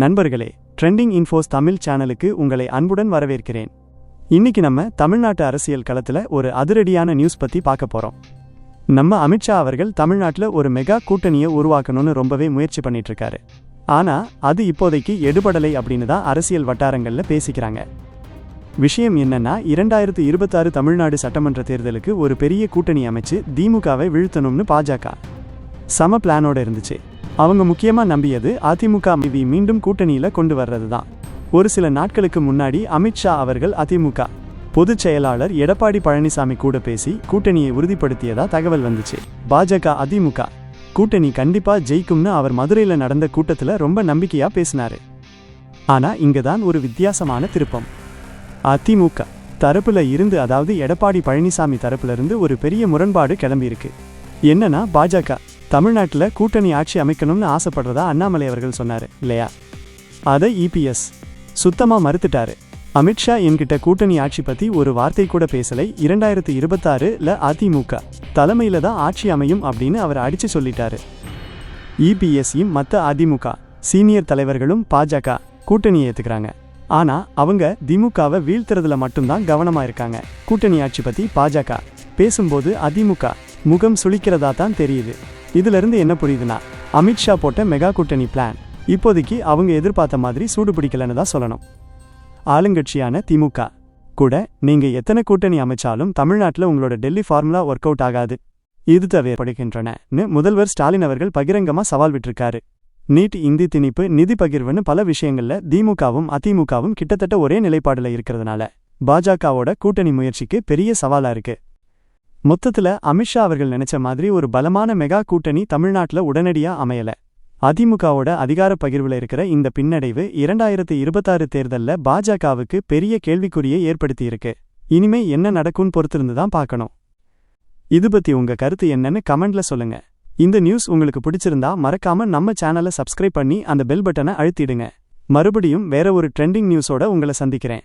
நண்பர்களே, trending infos Tamil சேனலுக்கு உங்களை அன்புடன் வரவேற்கிறேன். இன்னைக்கு நம்ம தமிழ்நாட்டு அரசியல் களத்துல ஒரு அதிரடியான நியூஸ் பத்தி பார்க்க போறோம். நம்ம அமித்ஷா அவர்கள் தமிழ்நாட்டுல ஒரு மெகா கூட்டணியை உருவாக்கணும்னு ரொம்பவே முயற்சி பண்ணிட்டு இருக்காரு. ஆனா அது இப்போதைக்கு எடுபடலை அப்படின்னு தான் அரசியல் வட்டாரங்கள்ல பேசிக்கிறாங்க. விஷயம் என்னன்னா, 2026 தமிழ்நாடு சட்டமன்ற தேர்தலுக்கு ஒரு பெரிய கூட்டணி அமைச்சு திமுகவை வீழ்த்தணும்னு பாஜக சம பிளானோட இருந்துச்சு. அவங்க முக்கியமா நம்பியது அதிமுக மீண்டும் கூட்டணியில கொண்டு வர்றது தான். ஒரு சில நாட்களுக்கு முன்னாடி அமித்ஷா அவர்கள் அதிமுக பொதுச் செயலாளர் எடப்பாடி பழனிசாமி கூட பேசி கூட்டணியை உறுதிப்படுத்தியதா தகவல் வந்துச்சு. பாஜக அதிமுக கூட்டணி கண்டிப்பா ஜெயிக்கும்னு அவர் மதுரையில் நடந்த கூட்டத்தில் ரொம்ப நம்பிக்கையா பேசினாரு. ஆனா இங்கதான் ஒரு வித்தியாசமான திருப்பம். அதிமுக தரப்புல இருந்து, அதாவது எடப்பாடி பழனிசாமி தரப்புல இருந்து ஒரு பெரிய முரண்பாடு கிளம்பியிருக்கு. என்னன்னா, பாஜக தமிழ்நாட்டில் கூட்டணி ஆட்சி அமைக்கணும்னு ஆசைப்படுறதா அண்ணாமலை அவர்கள் சொன்னாரு இல்லையா? அதை இபிஎஸ் சுத்தமா மறுத்துட்டாரு. அமித்ஷா என்கிட்ட கூட்டணி ஆட்சி பத்தி ஒரு வார்த்தை கூட பேசலை, 2026ல அதிமுக தலைமையில தான் ஆட்சி அமையும் அப்படின்னு அவர் அடிச்சு சொல்லிட்டாரு. இபிஎஸ்யும் மற்ற அதிமுக சீனியர் தலைவர்களும் பாஜக கூட்டணியை ஏத்துக்கிறாங்க. ஆனா அவங்க திமுகவை வீழ்த்துறதுல மட்டும்தான் கவனமா இருக்காங்க. கூட்டணி ஆட்சி பத்தி பாஜக பேசும்போது அதிமுக முகம் சுளிக்கிறதா தான் தெரியுது. இதுல இருந்து என்ன புரியுதுன்னா, அமித்ஷா போட்ட மெகா கூட்டணி பிளான் இப்போதைக்கு அவங்க எதிர்பார்த்த மாதிரி சூடு பிடிக்கலன்னு தான் சொல்லணும். ஆளுங்கட்சியான திமுக கூட நீங்க எத்தனை கூட்டணி அமைச்சாலும் தமிழ்நாட்டில் உங்களோட டெல்லி ஃபார்முலா ஒர்க் அவுட் ஆகாது, இது தேவைப்படுகின்றனன்னு முதல்வர் ஸ்டாலின் அவர்கள் பகிரங்கமா சவால் விட்டிருக்காரு. நீட், இந்தி திணிப்பு, நிதி பகிர்வுன்னு பல விஷயங்கள்ல திமுகவும் அதிமுகவும் கிட்டத்தட்ட ஒரே நிலைப்பாடுல இருக்கிறதுனால பாஜகவோட கூட்டணி முயற்சிக்கு பெரிய சவாலா இருக்கு. மொத்தத்துல அமித்ஷா அவர்கள் நினைச்ச மாதிரி ஒரு பலமான மெகா கூட்டணி தமிழ்நாட்டுல உடனடியா அமையல. அதிமுகவோட அதிகார பகிர்வுல இருக்கிற இந்த பின்னடைவு 2026 தேர்தல்ல பாஜகவுக்கு பெரிய கேள்விக்குறியை ஏற்படுத்தி இருக்கு. இனிமே என்ன நடக்கும்னு பொறுத்திருந்துதான் பார்க்கணும். இது பத்தி உங்க கருத்து என்னன்னு கமெண்ட்ல சொல்லுங்க. இந்த நியூஸ் உங்களுக்கு பிடிச்சிருந்தா மறக்காம நம்ம சேனலை சப்ஸ்கிரைப் பண்ணி அந்த பெல் பட்டனை அழுத்திடுங்க. மறுபடியும் வேற ஒரு ட்ரெண்டிங் நியூஸோட உங்களை சந்திக்கிறேன்.